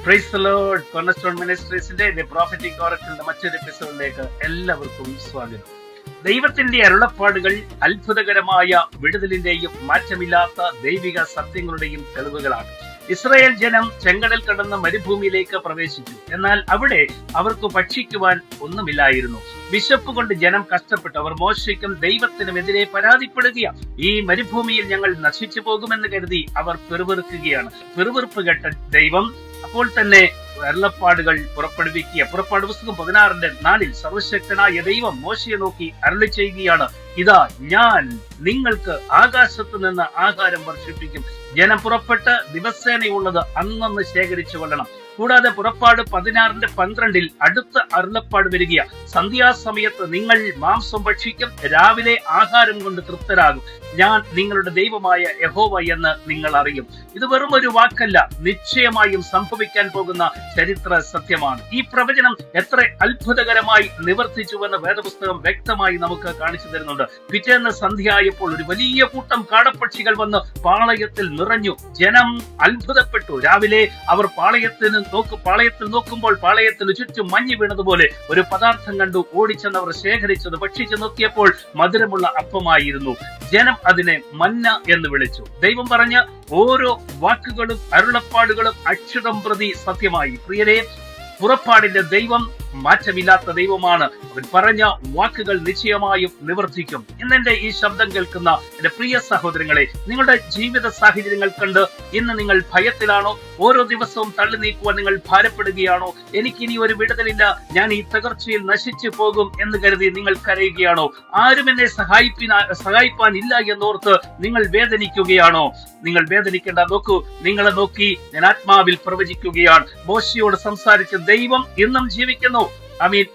Price the Lord. Cornerstone മിനിസ്ട്രീസിന്റെ the prophetic ഓറക്കിളിന്റെ മറ്റൊരു എപ്പിസോഡിലേക്ക് എല്ലാവർക്കും സ്വാഗതം. ദൈവത്തിന്റെ അരുളപ്പാടുകൾ അത്ഭുതകരമായ വിടുതലിന്റെയും മാറ്റമില്ലാത്ത ദൈവിക സത്യങ്ങളുടെയും തെളിവുകളാണ്. ഇസ്രായേൽ ജനം ചെങ്കടൽ കടന്ന മരുഭൂമിയിലേക്ക് പ്രവേശിച്ചു. എന്നാൽ അവിടെ അവർക്ക് ഭക്ഷിക്കുവാൻ ഒന്നുമില്ലായിരുന്നു. വിശപ്പ് കൊണ്ട് ജനം കഷ്ടപ്പെട്ടു. അവർ മോശയ്ക്കും ദൈവത്തിനുമെതിരെ പരാതിപ്പെടുകയാണ്. ഈ മരുഭൂമിയിൽ ഞങ്ങൾ നശിച്ചു പോകുമെന്ന് കരുതി അവർ പിറുപിറുക്കുകയാണ്. പിറുപിറുപ്പ് കേട്ട ദൈവം അപ്പോൾ തന്നെ അരുളപ്പാടുകൾ പുറപ്പെടുവിക്കുക. പുറപ്പാട് പുസ്തകം 16:4 സർവശക്തനായ ദൈവം മോശയെ നോക്കി അരുളി ചെയ്യുകയാണ്, ഇതാ ഞാൻ നിങ്ങൾക്ക് ആകാശത്ത് നിന്ന് ആഹാരം വർഷിപ്പിക്കും. ജനം പുറപ്പെട്ട് ദിവസേനയുള്ളത് അന്നന്ന് ശേഖരിച്ചു കൊള്ളണം. കൂടാതെ പുറപ്പാട് 16:12 അടുത്ത അരുളപ്പാട് വരിക, സന്ധ്യാസമയത്ത് നിങ്ങൾ മാംസം ഭക്ഷിക്കും, രാവിലെ ആഹാരം കൊണ്ട് തൃപ്തരാകും. ഞാൻ നിങ്ങളുടെ ദൈവമായ യഹോവ എന്ന് നിങ്ങൾ അറിയും. ഇത് വെറും ഒരു വാക്കല്ല, നിശ്ചയമായും സംഭവിക്കാൻ പോകുന്ന ചരിത്ര സത്യമാണ്. ഈ പ്രവചനം എത്ര അത്ഭുതകരമായി നിവർത്തിച്ചുവെന്ന് വേദപുസ്തകം വ്യക്തമായി നമുക്ക് കാണിച്ചു തരുന്നുണ്ട്. പിറ്റേന്ന് സന്ധ്യയായപ്പോൾ ഒരു വലിയ കൂട്ടം കാടപ്പക്ഷികൾ വന്ന് പാളയത്തിൽ നിറഞ്ഞു. ജനം അത്ഭുതപ്പെട്ടു. രാവിലെ അവർ പാളയത്തിൽ നോക്കുമ്പോൾ പാളയത്തിന് ചുറ്റും മഞ്ഞ് വീണതുപോലെ ഒരു പദാർത്ഥം കണ്ടു. ഓടിച്ചെന്നവർ ശേഖരിച്ചത് ഭക്ഷിച്ചു നോക്കിയപ്പോൾ മധുരമുള്ള അപ്പമായിരുന്നു. ജനം അതിനെ മന്ന എന്ന് വിളിച്ചു. ദൈവം പറഞ്ഞ ഓരോ വാക്കുകളും അരുളപ്പാടുകളും അക്ഷരം പ്രതി സത്യമായി. പ്രിയരെ, പുറപ്പാടിന്റെ ദൈവം മാറ്റമില്ലാത്ത ദൈവമാണ്. അവൻ പറഞ്ഞ വാക്കുകൾ നിശ്ചയമായും നിവർത്തിക്കും. ഇന്നെന്റെ ഈ ശബ്ദം കേൾക്കുന്ന എന്റെ പ്രിയ സഹോദരങ്ങളെ, നിങ്ങളുടെ ജീവിത സാഹചര്യങ്ങൾ കണ്ട് ഇന്ന് നിങ്ങൾ ഭയത്തിലാണോ? ഓരോ ദിവസവും തള്ളി നീക്കുവാൻ നിങ്ങൾ ഭാരപ്പെടുകയാണോ? എനിക്കിനി ഒരു വിടുതലില്ല, ഞാൻ ഈ തകർച്ചയിൽ നശിച്ചു പോകും എന്ന് കരുതി നിങ്ങൾ കരയുകയാണോ? ആരും എന്നെ സഹായിപ്പാൻ ഇല്ല എന്നോർത്ത് നിങ്ങൾ വേദനിക്കുകയാണോ? നിങ്ങൾ വേദനിക്കേണ്ട. നോക്കൂ, നിങ്ങളെ നോക്കി ഞാൻ ആത്മാവിൽ പ്രവചിക്കുകയാണ്. മോശയോട് സംസാരിച്ച ദൈവം ഇന്നും ജീവിക്കുന്നു.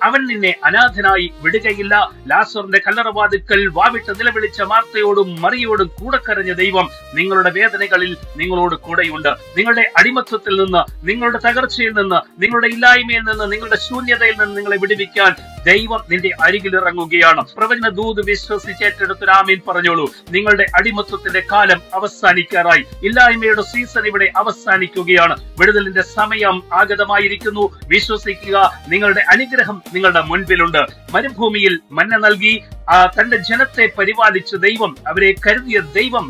അവൻ നിന്നെ അനാഥനായി വിടുകയില്ല. ലാസറിന്റെ കല്ലറവാതിക്കൽ വാവിട്ട് നിലവിളിച്ച മാർത്തയോടും മറിയോടും കൂടെ കരഞ്ഞ ദൈവം നിങ്ങളുടെ വേദനകളിൽ നിങ്ങളോട് കൂടെയുണ്ട്. നിങ്ങളുടെ അടിമത്വത്തിൽ നിന്ന്, നിങ്ങളുടെ തകർച്ചയിൽ നിന്ന്, നിങ്ങളുടെ ഇല്ലായ്മയിൽ നിന്ന്, നിങ്ങളുടെ ശൂന്യതയിൽ നിന്ന് നിങ്ങളെ വിടുവിക്കാൻ ദൈവം നിന്റെ അരികിൽ ഇറങ്ങുകയാണ്. പ്രവചന ദൂത് വിശ്വസിച്ചേറ്റെടുത്തൊരു ആമീൻ പറഞ്ഞോളൂ. നിങ്ങളുടെ അടിമത്വത്തിന്റെ കാലം അവസാനിക്കാറായി. ഇല്ലായ്മയുടെ സീസൺ ഇവിടെ അവസാനിക്കുകയാണ്. വിടുതലിന്റെ സമയം ആഗതമായിരിക്കുന്നു. വിശ്വസിക്കുക, നിങ്ങളുടെ അനുഗ്രഹം നിങ്ങളുടെ മുൻപിലുണ്ട്. മരുഭൂമിയിൽ മന്ന നൽകി തന്റെ ജനത്തെ പരിപാലിച്ച ദൈവം, അവരെ കരുതിയ ദൈവം,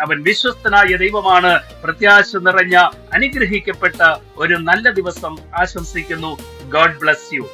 അവൻ വിശ്വസ്തനായ ദൈവമാണ്. പ്രത്യാശ നിറഞ്ഞ അനുഗ്രഹിക്കപ്പെട്ട ഒരു നല്ല ദിവസം ആശംസിക്കുന്നു. God bless you.